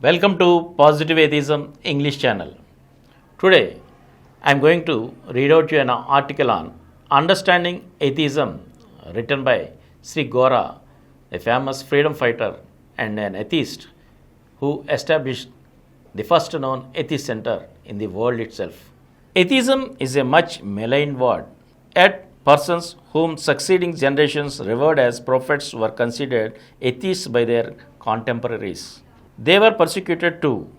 Welcome to Positive Atheism English channel. Today I am going to read out you an article on Understanding Atheism written by Sri Gora, a famous freedom fighter and an atheist who established the first known atheist center in the world itself. Atheism is a much maligned word, yet persons whom succeeding generations revered as prophets were considered atheists by their contemporaries. They were persecuted too.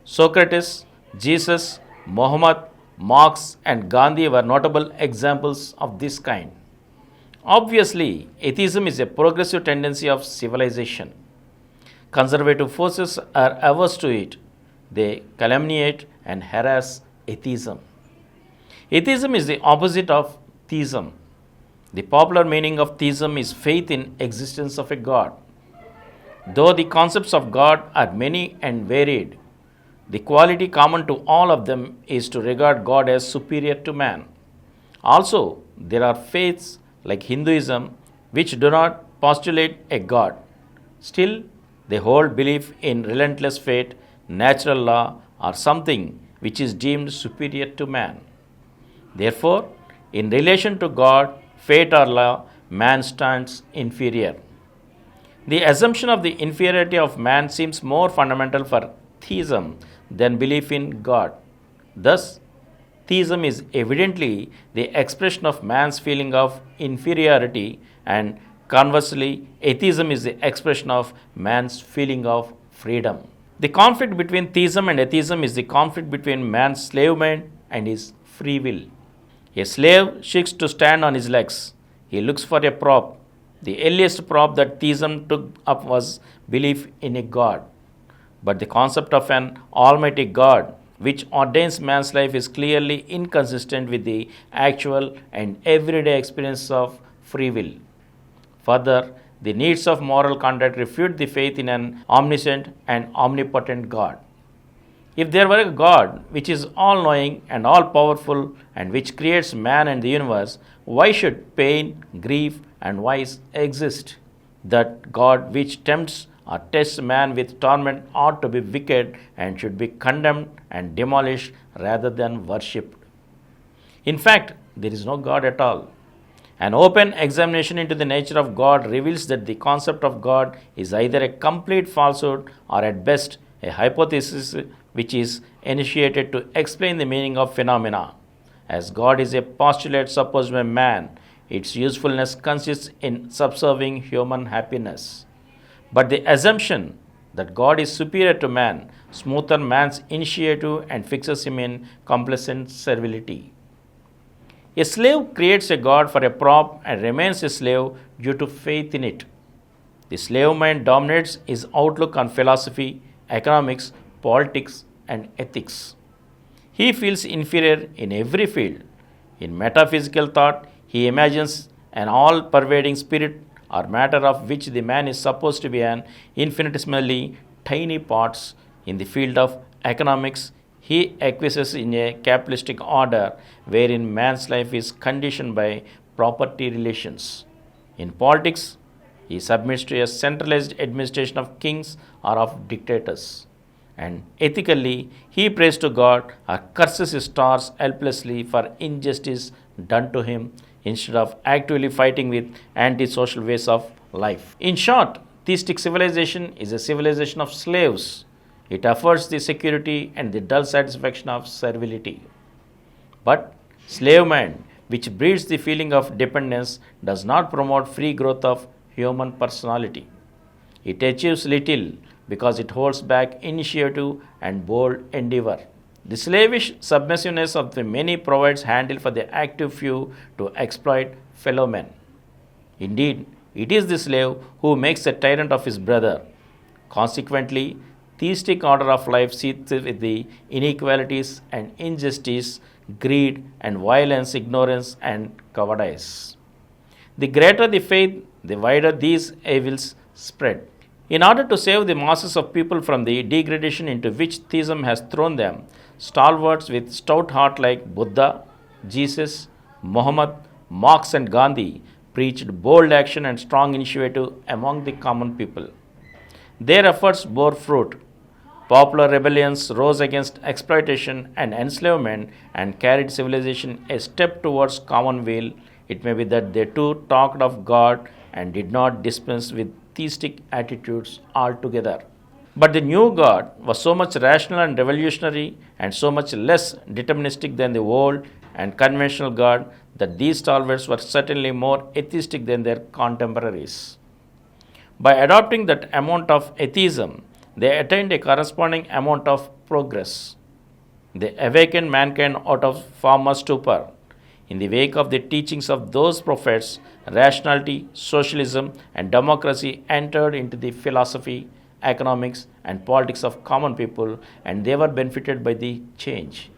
Socrates, Jesus, Muhammad, Marx, and Gandhi were notable examples of this kind. Obviously, atheism is a progressive tendency of civilization. Conservative forces are averse to it. They calumniate and harass atheism. Atheism is the opposite of theism. The popular meaning of theism is faith in existence of a God. Though the concepts of God are many and varied, the quality common to all of them is to regard God as superior to man. Also, there are faiths like Hinduism which do not postulate a God. Still, they hold belief in relentless fate, natural law, or something which is deemed superior to man. Therefore, in relation to God, fate, or law, man stands inferior. The assumption of the inferiority of man seems more fundamental for theism than belief in God. Thus, theism is evidently the expression of man's feeling of inferiority, and conversely, atheism is the expression of man's feeling of freedom. The conflict between theism and atheism is the conflict between man's slave mind and his free will. A slave seeks to stand on his legs. He looks for a prop. The earliest prop that theism took up was belief in a God. But the concept of an almighty God which ordains man's life is clearly inconsistent with the actual and everyday experience of free will. Further, the needs of moral conduct refute the faith in an omniscient and omnipotent God. If there were a God which is all knowing and all powerful and which creates man and the universe, why should pain, grief, and vice exist? That God which tempts or tests man with torment ought to be wicked and should be condemned and demolished rather than worshipped. In fact, there is no God at all. An open examination into the nature of God reveals that the concept of God is either a complete falsehood or at best a hypothesis which is initiated to explain the meaning of phenomena. As God is a postulate supposed by man, its usefulness consists in subserving human happiness. But the assumption that God is superior to man smoothens man's initiative and fixes him in complacent servility. A slave creates a God for a prop and remains a slave due to faith in it. The slave mind dominates his outlook on philosophy, economics, politics, and ethics. He feels inferior in every field. In metaphysical thought, he imagines an all-pervading spirit or matter of which the man is supposed to be an infinitesimally tiny part. In the field of economics, he acquiesces in a capitalistic order wherein man's life is conditioned by property relations. In politics, he submits to a centralized administration of kings or of dictators. And ethically, he prays to God or curses his stars helplessly for injustice done to him instead of actively fighting with antisocial ways of life. In short, theistic civilization is a civilization of slaves. It affords the security and the dull satisfaction of servility. But slave mind, which breeds the feeling of dependence, does not promote free growth of human personality. It achieves little because it holds back initiative and bold endeavor. The slavish submissiveness of the many provides handle for the active few to exploit fellow men. Indeed, it is the slave who makes a tyrant of his brother. Consequently, theistic order of life seethes with the inequalities and injustice, greed and violence, ignorance and cowardice. The greater the faith, the wider these evils spread. In order to save the masses of people from the degradation into which theism has thrown them, stalwarts with stout heart like Buddha, Jesus, Muhammad, Marx, and Gandhi preached bold action and strong initiative among the common people. Their efforts bore fruit. Popular rebellions rose against exploitation and enslavement and carried civilization a step towards common weal. It may be that they too talked of God and did not dispense with theistic attitudes altogether. But the new God was so much rational and revolutionary and so much less deterministic than the old and conventional God that these stalwarts were certainly more atheistic than their contemporaries. By adopting that amount of atheism, they attained a corresponding amount of progress. They awakened mankind out of former stupor. In the wake of the teachings of those prophets, rationality, socialism, and democracy entered into the philosophy, economics, and politics of common people, and they were benefited by the change.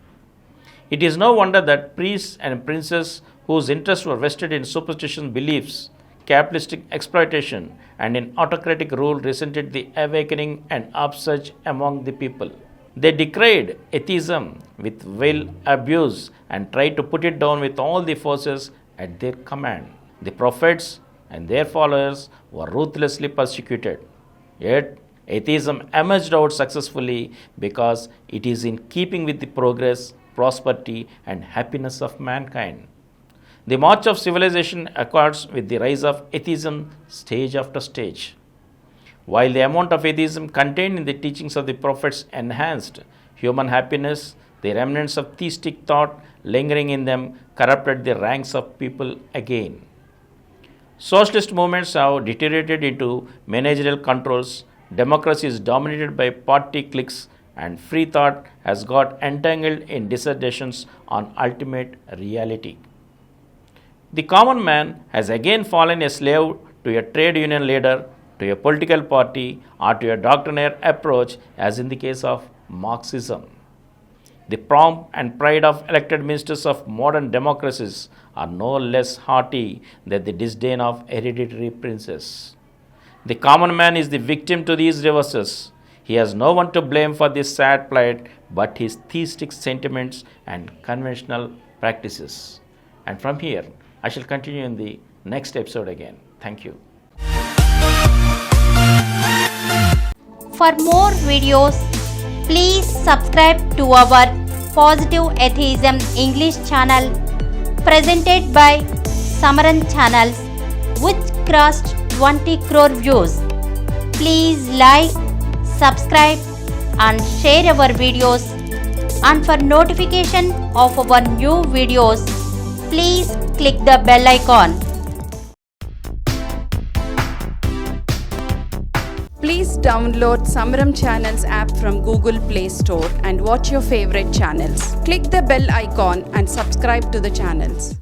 It is no wonder that priests and princes whose interests were vested in superstitious beliefs, capitalistic exploitation, and in autocratic rule resented the awakening and upsurge among the people. They decried atheism with will abuse and tried to put it down with all the forces at their command. The prophets and their followers were ruthlessly persecuted. Yet, atheism emerged out successfully because it is in keeping with the progress, prosperity, and happiness of mankind. The march of civilization accords with the rise of atheism stage after stage. While the amount of atheism contained in the teachings of the prophets enhanced human happiness, the remnants of theistic thought lingering in them corrupted the ranks of people again. Socialist movements have deteriorated into managerial controls, democracy is dominated by party cliques, and free thought has got entangled in dissertations on ultimate reality. The common man has again fallen a slave to a trade union leader, to a political party, or to a doctrinaire approach, as in the case of Marxism. The pomp and pride of elected ministers of modern democracies are no less haughty than the disdain of hereditary princes. The common man is the victim to these reverses. He has no one to blame for this sad plight but his theistic sentiments and conventional practices. And from here, I shall continue in the next episode again. Thank you. For more videos, please subscribe to our Positive Atheism English channel presented by Samaram channels, which crossed 20 crore views. Please like, subscribe and share our videos, and for notification of our new videos, please click the bell icon. Please download Samaram Channels app from Google Play Store and watch your favorite channels. Click the bell icon and subscribe to the channels.